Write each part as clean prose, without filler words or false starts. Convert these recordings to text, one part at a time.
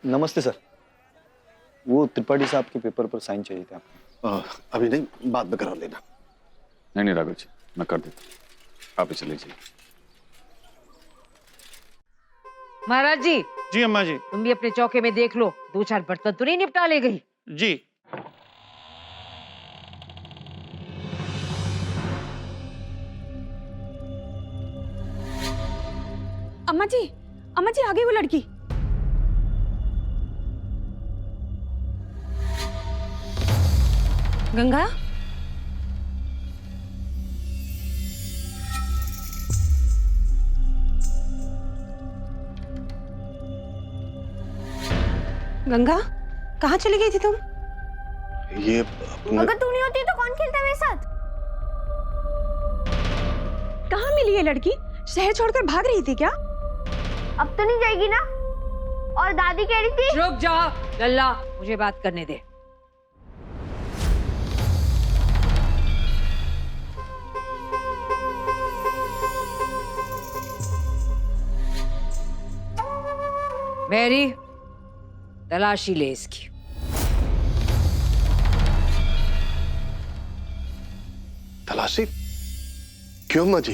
नमस्ते सर। वो त्रिपाठी साहब के पेपर पर साइन चाहिए थे आपको। अभी नहीं, बाद में करा लेना। नहीं राघव जी, मैं कर देता हूँ, आप ही चले जाइए। महाराज जी। जी अम्मा जी। तुम भी अपने चौके में देख लो, 2-4 बर्तन तो नहीं निपटा ले गई। जी। अम्मा जी, अम्मा जी, आ गई वो लड़की। गंगा, गंगा, कहाँ चली गई थी तुम? ये अगर तू नहीं होती तो कौन खेलता मेरे साथ? कहाँ मिली ये लड़की? शहर छोड़कर भाग रही थी क्या? अब तो नहीं जाएगी ना? और दादी कह रही थी। रुक जा लल्ला, मुझे बात करने दे। मैरी, तलाशी ले इसकी। तलाशी? क्यों अम्मा जी?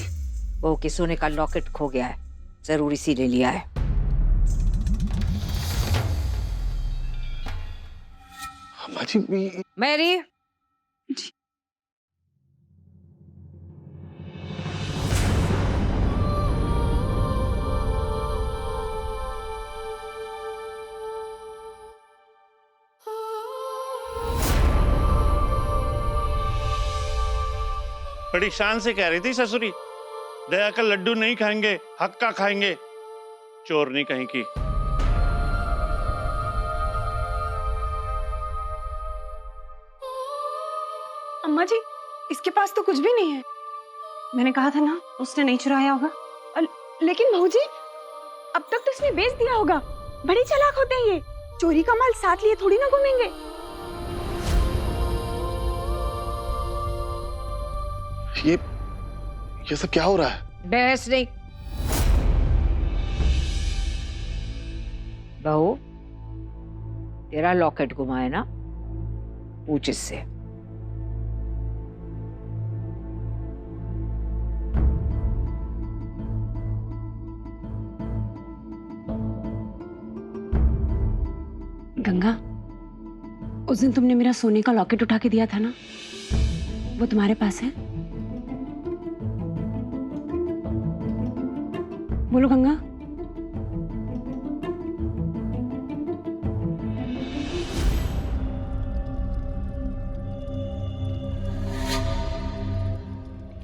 वो के सोने का लॉकेट खो गया है, जरूर इसी ले लिया है। अम्मा जी मैरी। बड़ी शान से कह रही थी ससुरी, दया का लड्डू नहीं खाएंगे, हक का खाएंगे। चोर नहीं कहीं की। अम्मा जी, इसके पास तो कुछ भी नहीं है। मैंने कहा था ना, उसने नहीं चुराया होगा। लेकिन बहू जी, अब तक तो इसने बेच दिया होगा। बड़ी चालाक होते हैं ये, चोरी का माल साथ लिए थोड़ी ना घूमेंगे। ये सब क्या हो रहा है? बहस नहीं। बहू, तेरा लॉकेट गुमा है ना, पूछ इससे। गंगा, उस दिन तुमने मेरा सोने का लॉकेट उठा के दिया था ना, वो तुम्हारे पास है? बोलो गंगा।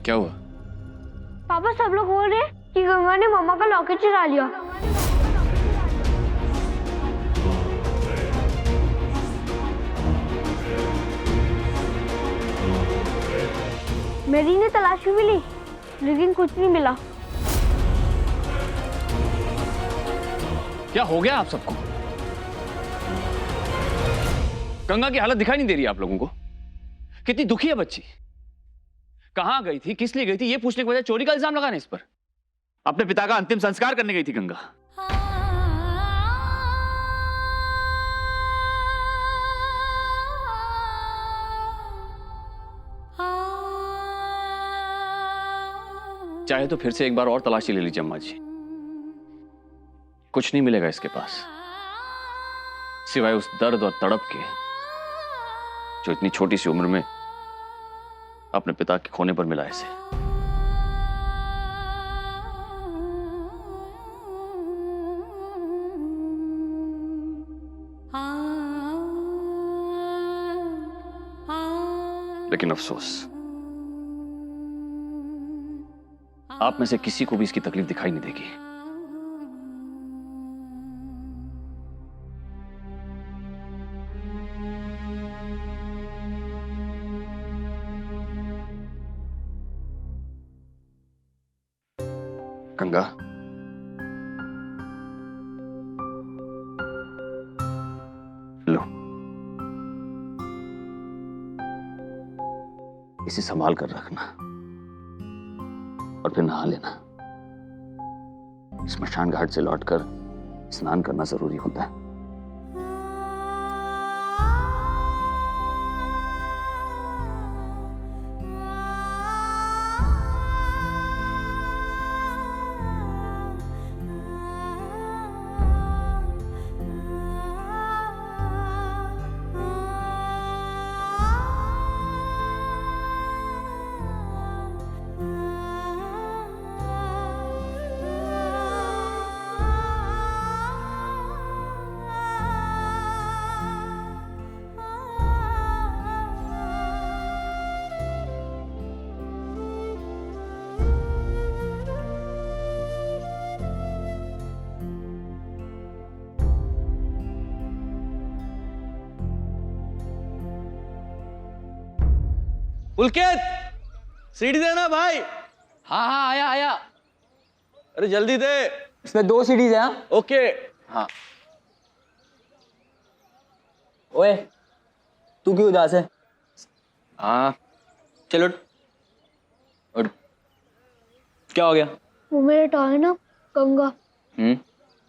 क्या हुआ? पापा, सब लोग बोल रहे हैं कि गंगा ने मम्मा का लॉकेट चुरा लिया। मेरी ने तलाशी भी ली, लेकिन कुछ नहीं मिला। क्या हो गया आप सबको? गंगा की हालत दिखाई नहीं दे रही आप लोगों को? कितनी दुखी है बच्ची। कहां गई थी, किस लिए गई थी, ये पूछने के बजाय चोरी का इल्जाम लगाने इस पर। अपने पिता का अंतिम संस्कार करने गई थी गंगा। चाहे तो फिर से एक बार और तलाशी ले लीजिए अम्मा जी, कुछ नहीं मिलेगा इसके पास सिवाय उस दर्द और तड़प के जो इतनी छोटी सी उम्र में अपने पिता के खोने पर मिला इसे। लेकिन अफसोस, आप में से किसी को भी इसकी तकलीफ दिखाई नहीं देगी। गंगा, लो, इसे संभाल कर रखना और फिर नहा लेना। स्मशान घाट से लौटकर स्नान करना जरूरी होता है। पुलकित, सीढ़ी देना भाई। हाँ हाँ, आया आया। अरे जल्दी दे। इसमें 2 सीढ़ीज हैं। हाँ? ओके। हाँ ओए, तू क्यों उदास है? हाँ। चलो उठ। क्या हो गया? वो मेरा टॉय है ना, गंगा, हम्म।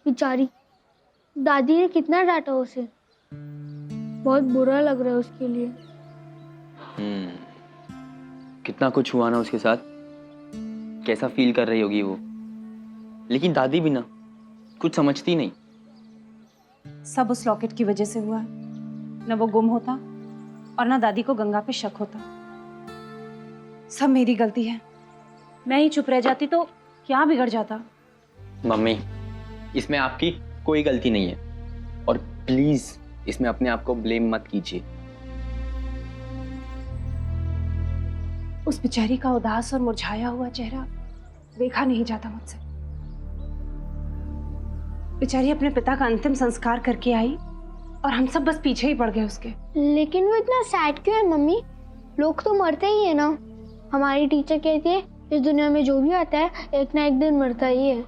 बेचारी दादी ने कितना डांटा उसे। बहुत बुरा लग रहा है उसके लिए। कितना कुछ हुआ ना उसके साथ, कैसा फील कर रही होगी वो। लेकिन दादी भी ना कुछ समझती नहीं। सब उस लॉकेट की वजह से हुआ है। न वो गुम होता और ना दादी को गंगा पे शक होता। सब मेरी गलती है। मैं ही चुप रह जाती तो क्या बिगड़ जाता। मम्मी, इसमें आपकी कोई गलती नहीं है, और प्लीज इसमें अपने आप को ब्लेम मत कीजिए। उस बेचारी का उदास और मुरझाया हुआ चेहरा देखा नहीं जाता मुझसे। बेचारी अपने पिता का अंतिम संस्कार करके आई और हम सब बस पीछे ही पड़ गए उसके। लेकिन वो इतना सैड क्यों है मम्मी? लोग तो मरते ही है ना। हमारी टीचर कहती है इस दुनिया में जो भी आता है एक ना एक दिन मरता ही है।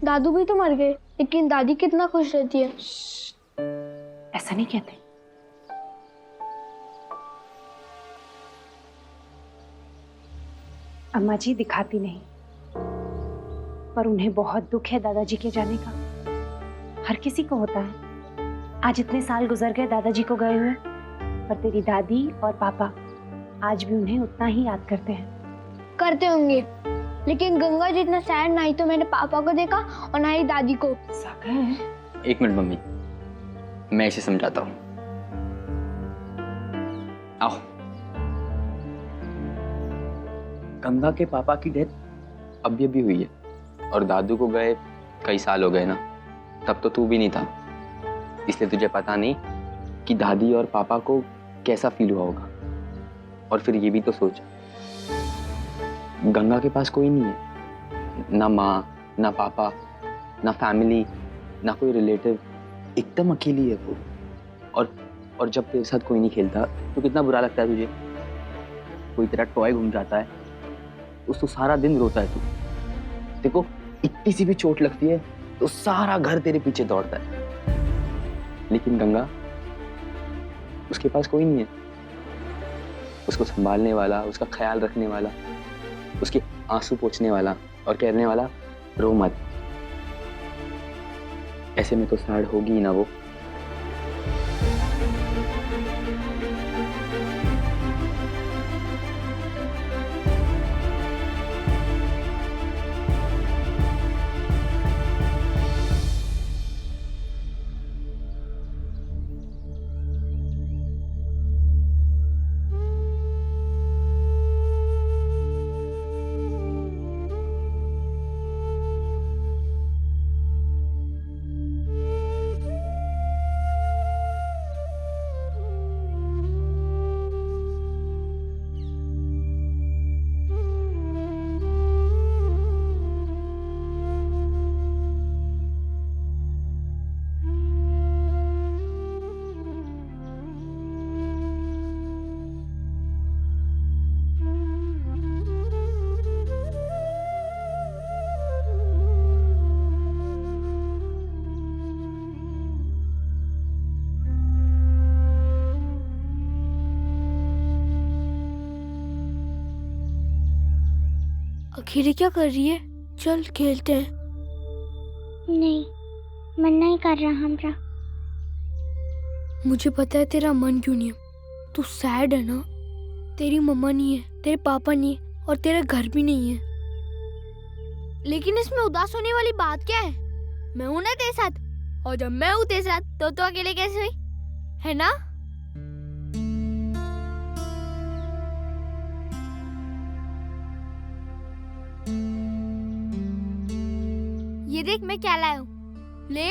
दादू भी तो मर गए, लेकिन दादी कितना खुश रहती है। ऐसा नहीं कहते। अम्मा जी दिखाती नहीं, पर उन्हें बहुत दुख है दादाजी के जाने का। हर किसी को होता है। आज इतने साल गुजर गए दादाजी को गए हुए, पर तेरी दादी और पापा आज भी उन्हें उतना ही याद करते हैं। करते होंगे, लेकिन गंगा जितना सैड ना ही तो मैंने पापा को देखा और ना ही दादी को। सागर, 1 मिनट मम्मी, मैं इसे समझाता हूँ। आओ। गंगा के पापा की डेथ अभी अभी हुई है, और दादू को गए कई साल हो गए ना। तब तो तू भी नहीं था, इसलिए तुझे पता नहीं कि दादी और पापा को कैसा फील हुआ होगा। और फिर ये भी तो सोच, गंगा के पास कोई नहीं है, ना माँ, ना पापा, ना फैमिली, ना कोई रिलेटिव। एकदम अकेली है वो। और जब तेरे साथ कोई नहीं खेलता तो कितना बुरा लगता है तुझे। कोई तेरा टॉय घूम जाता है, उसको सारा दिन रोता है तू। देखो, इतनी सी भी चोट लगती है तो सारा घर तेरे पीछे दौड़ता है। लेकिन गंगा, उसके पास कोई नहीं है, उसको संभालने वाला, उसका ख्याल रखने वाला, उसके आंसू पोंछने वाला और कहने वाला रो मत। ऐसे में तो सैड होगी ही ना वो। अखिरी क्या कर रही है? चल खेलते हैं। नहीं, मन नहीं कर रहा हमरा। मुझे पता है तेरा मन क्यों नहीं है। तू सैड है ना। तेरी मम्मा नहीं है, तेरे पापा नहीं है, और तेरा घर भी नहीं है। लेकिन इसमें उदास होने वाली बात क्या है? मैं हूं ना तेरे साथ, और जब मैं हूं तेरे साथ तो अकेले कैसे हुई, है ना? ये देख मैं क्या लाया हूँ, ले।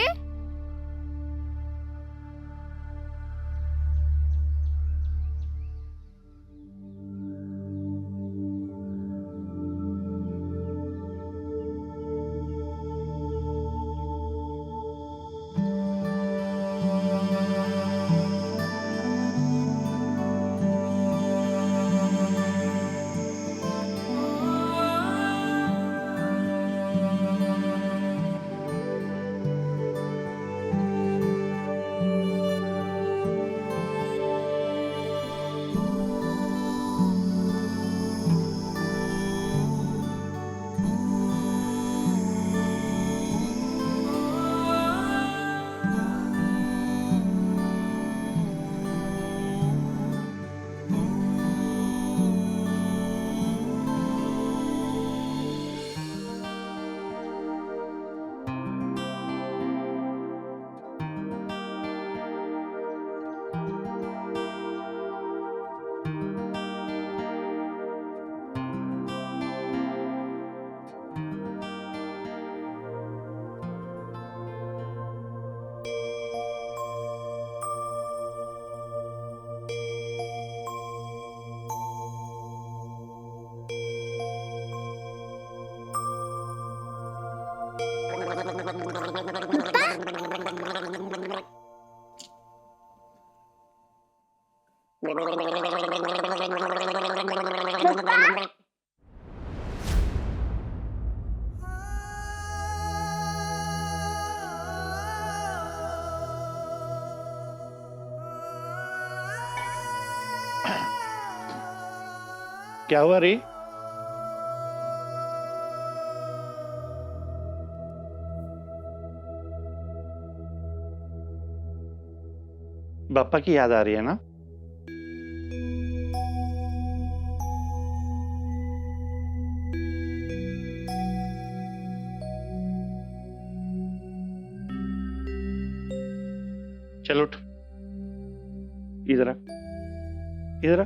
क्या हुआ रे? पापा की याद आ रही है ना? चलो उठ, इधर आ, इधर आ।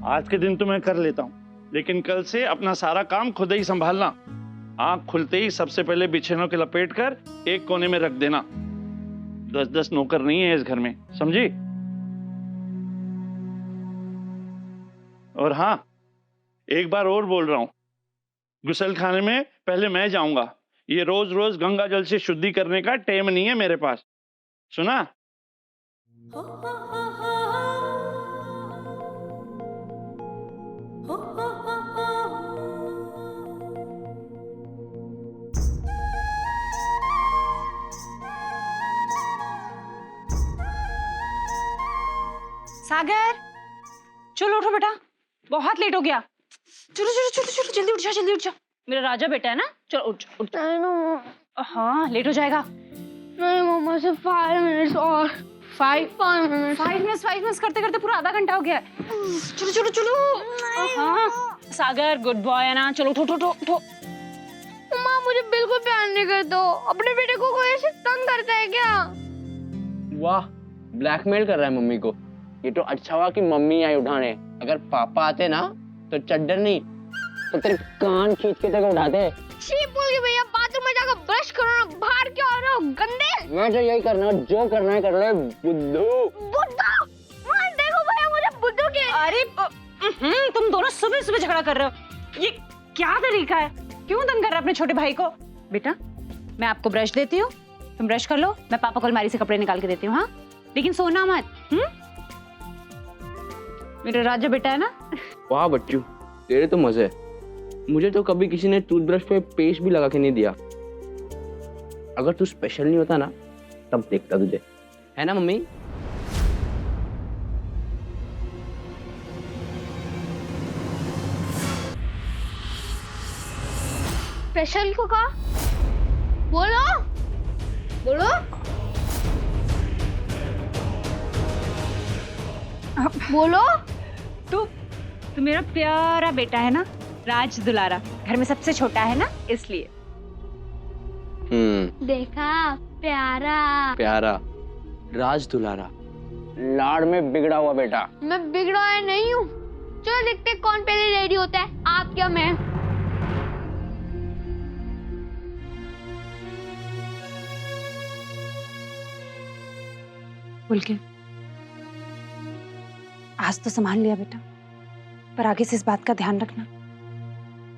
आज के दिन तो मैं कर लेता हूं, लेकिन कल से अपना सारा काम खुद ही संभालना। आंख खुलते ही सबसे पहले बिछैनों के लपेट कर एक कोने में रख देना। 10-10 नौकर नहीं है इस घर में, समझी? और हाँ, एक बार और बोल रहा हूं, गुसल खाने में पहले मैं जाऊंगा। ये रोज रोज गंगा जल से शुद्धि करने का टाइम नहीं है मेरे पास, सुना? सागर, चलो उठो बेटा, बहुत लेट हो गया। चलो चलो चलो चलो, जल्दी उठ जा, जल्दी उठ जा। मेरा राजा बेटा है ना, चलो उठ उठ। हाँ, लेट हो जाएगा। नहीं मम्मा, सिर्फ 5 मिनट्स और। 5 मिनट्स करते करते पूरा आधा घंटा हो गया। चलो चलो चलो। हाँ सागर, गुड बॉय है ना, चलो उठो उठो उठो। मम्मा मुझे बिल्कुल प्यार नहीं करते हो। अपने बेटे को कोई ऐसे तंग करता है क्या? वाह, ब्लैकमेल कर रहा है मम्मी को। ये तो अच्छा हुआ कि मम्मी आई उठाने। अगर पापा आते ना तो चद्दर नहीं तो तेरे कान खींच के तेरे को उठाते। छी बोल के भैया, बाथरूम में जाकर ब्रश करो ना, बाहर क्या हो रहे हो गंदे। मैं तो यही करना, जो करना है कर ले बुद्धू। देखो भैया, मुझे बुद्धू के। अरे तुम दोनों सुबह सुबह झगड़ा कर रहे हो, ये क्या तरीका है? क्यों तंग कर रहे हो अपने छोटे भाई को? बेटा, मैं आपको ब्रश देती हूँ, तुम ब्रश कर लो, मैं पापा को अलमारी से कपड़े निकाल के देती हूँ। हाँ, लेकिन सोना मत। मेरा राजा बेटा है ना। वाह बच्चू, तेरे तो मजे। मुझे तो कभी किसी ने टूथब्रश पे पेस्ट भी लगा के नहीं दिया। अगर तू स्पेशल नहीं होता ना तब देखता तुझे, है ना मम्मी? स्पेशल को कहा? बोलो बोलो बोलो। तू मेरा प्यारा बेटा है ना, राज दुलारा, घर में सबसे छोटा है ना, इसलिए। देखा, प्यारा प्यारा, राज दुलारा, लाड़ में बिगड़ा हुआ बेटा। मैं बिगड़ा है नहीं हूँ। चलो देखते कौन पहले रेडी होता है, आप क्या मैं? बोल के आज तो संभाल लिया बेटा, पर आगे से इस बात का ध्यान रखना,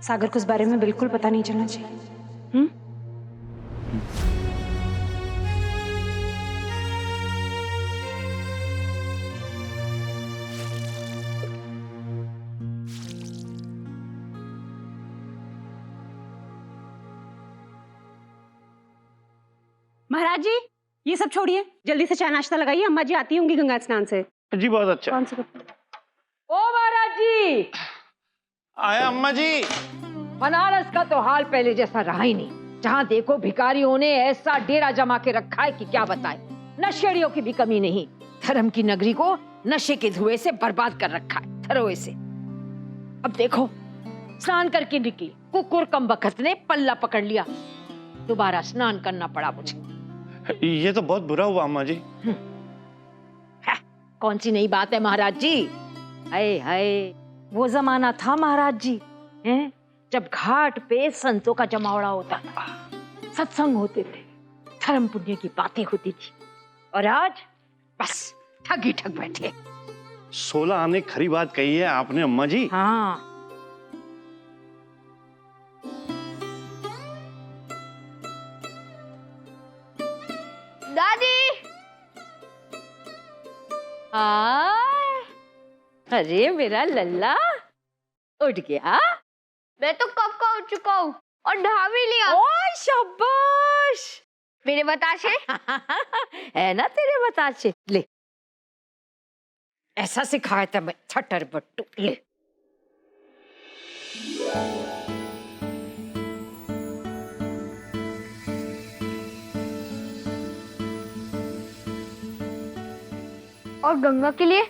सागर को इस बारे में बिल्कुल पता नहीं चलना चाहिए। महाराज जी, ये सब छोड़िए, जल्दी से चाय नाश्ता लगाइए, अम्मा जी आती होंगी गंगा स्नान से। जी बहुत अच्छा। कौन से कपड़े? ओ महाराज जी, आया अम्मा जी। बनारस का तो हाल पहले जैसा रहा ही नहीं। जहाँ देखो भिखारियों ने ऐसा डेरा जमा के रखा है कि क्या बताए। नशेड़ियों की भी कमी नहीं। धर्म की नगरी को नशे के धुएं से बर्बाद कर रखा है, धरोए से। अब देखो, स्नान करके निकली, कुकुर कम बखत ने पल्ला पकड़ लिया, दोबारा स्नान करना पड़ा मुझे। ये तो बहुत बुरा हुआ अम्मा जी। कौन सी नई बात है महाराज जी? हाय हाय, वो जमाना था महाराज जी, हैं, जब घाट पे संतों का जमावड़ा होता था, सत्संग होते थे, धर्म पुण्य की बातें होती थी। और आज बस ठग ही ठग बैठे। 16 आने खरी बात कही है आपने अम्मा जी। हाँ, दादी। हाय, अरे मेरा लल्ला उठ गया। मैं तो कब का उठ चुका हूँ और नहा भी लिया। ओ शाबाश। मेरे बताशे है ना तेरे बताशे, ले ऐसा सिखाया था मैं, छटर बट्टू, ले। और गंगा के लिए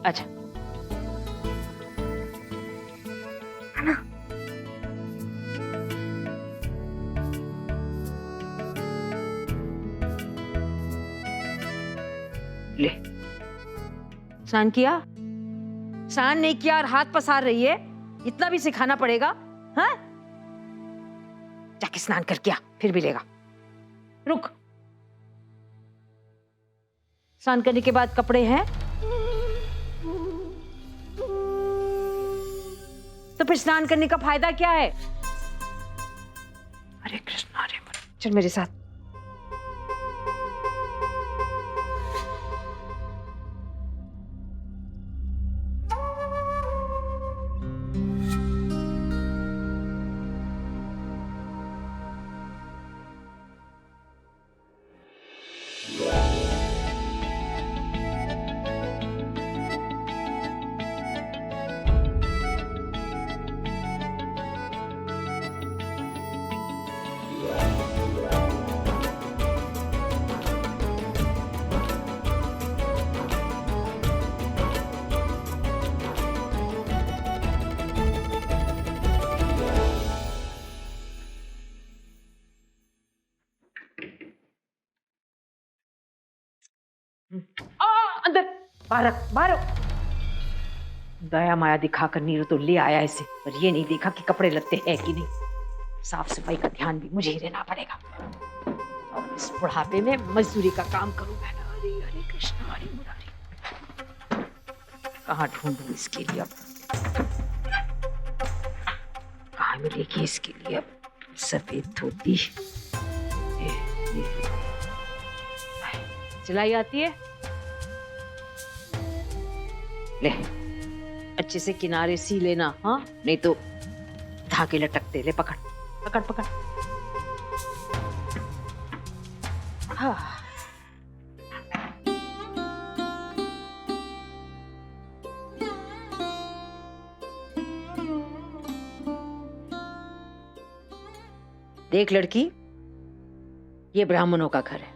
अच्छा ले, स्नान किया? स्नान नहीं किया और हाथ पसार रही है, इतना भी सिखाना पड़ेगा? हाँ, जाके स्नान करके आ, फिर मिलेगा। रुक, स्नान करने के बाद कपड़े हैं तो फिर स्नान करने का फायदा क्या है? हरे कृष्णा हरे कृष्णा, चल मेरे साथ। अंदर, बाहर बाहर। दया माया दिखाकर नीरू तो ले आया इसे, पर ये नहीं देखा कि कपड़े लत्ते हैं कि नहीं। साफ सफाई का ध्यान भी मुझे ही देना पड़ेगा और इस बुढ़ापे में मजदूरी का काम करूंगा। हरे हरे कृष्णा हरे मुरारी। कहाँ ढूंढूं इसके लिए अब, कहाँ मिलेगी इसके लिए अब सफेद धोती? सिलाई आती है? ले, अच्छे से किनारे सी लेना, हाँ, नहीं तो धागे लटकते। ले पकड़ पकड़ पकड़। हाँ, देख लड़की, ये ब्राह्मणों का घर है।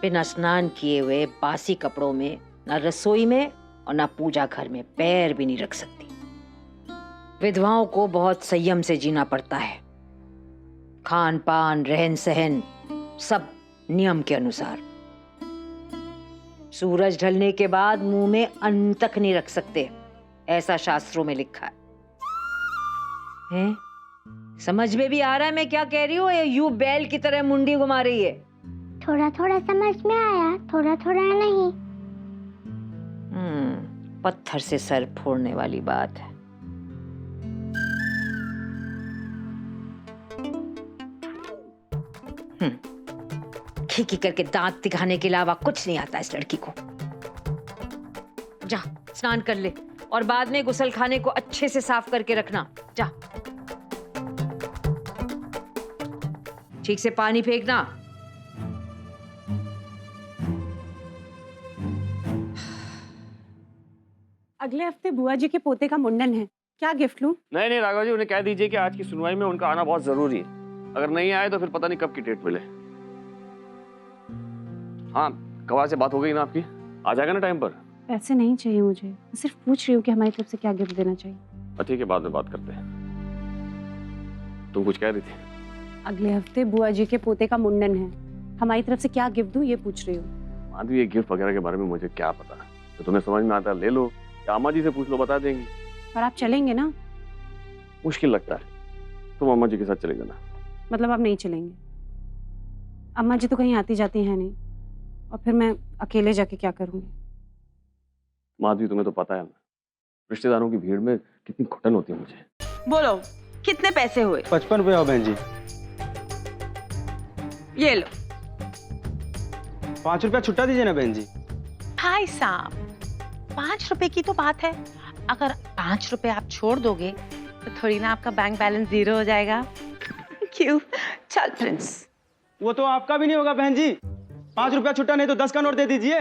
बिना स्नान किए हुए बासी कपड़ों में ना रसोई में और ना पूजा घर में पैर भी नहीं रख सकती। विधवाओं को बहुत संयम से जीना पड़ता है, खान पान रहन सहन सब नियम के अनुसार। सूरज ढलने के बाद मुंह में अन्न तक नहीं रख सकते, ऐसा शास्त्रों में लिखा है? समझ में भी आ रहा है मैं क्या कह रही हूँ? यू बैल की तरह मुंडी घुमा रही है। थोड़ा थोड़ा समझ में आया, थोड़ा थोड़ा नहीं। पत्थर से सर फोड़ने वाली बात है। खीखी करके दांत दिखाने के अलावा कुछ नहीं आता इस लड़की को। जा स्नान कर ले और बाद में गुसल खाने को अच्छे से साफ करके रखना। जा, ठीक से पानी फेंकना। अगले हफ्ते बुआ जी के पोते का मुंडन है, क्या गिफ्ट लूं? नहीं नहीं राघव जी, उन्हें कह दीजिए कि आज की सुनवाई में उनका आना बहुत जरूरी है। अगर नहीं आए तो फिर पता नहीं कब की डेट मिले। हाँ, कवा से बात हो गई ना आपकी? आ जाएगा ना टाइम पर? पैसे नहीं चाहिए मुझे, मैं सिर्फ पूछ रही हूँ कि हमारी तरफ से क्या गिफ्ट देना चाहिए। ठीक है, बाद में बात करते हैं। तुम कुछ कह रही थी? अगले हफ्ते बुआ जी के पोते का मुंडन है, हमारी तरफ से क्या गिफ्ट दूं ये पूछ रही हूँ। माधवी, ये गिफ्ट वगैरह के बारे में मुझे क्या पता, तो तुम्हें समझ में आता है ले लो, या अम्मा जी से पूछ लो, बता देंगी। पर आप चलेंगे ना? मुश्किल लगता है, तुम अम्मा जी के साथ चले जाना। मतलब आप नहीं चलेंगे? अम्मा जी तो कहीं आती जाती है नहीं, और फिर मैं अकेले जाके क्या करूंगी? माधवी, तुम्हें तो पता है ना, रिश्तेदारों की भीड़ में कितनी घुटन होती है मुझे। बोलो कितने पैसे हुए? 55 रुपये हो बहन जी। ये लो। 5 रुपया छुट्टा दीजिए ना बहन जी। भाई साहब, 5 रुपए की तो बात है। अगर 5 रुपए आप छोड़ दोगे तो थोड़ी ना आपका बैंक बैलेंस 0 हो जाएगा। क्यों? चल प्रिंस। वो तो आपका भी नहीं होगा बहन जी। 5 रुपया छुट्टा नहीं तो 10 का नोट दे दीजिए।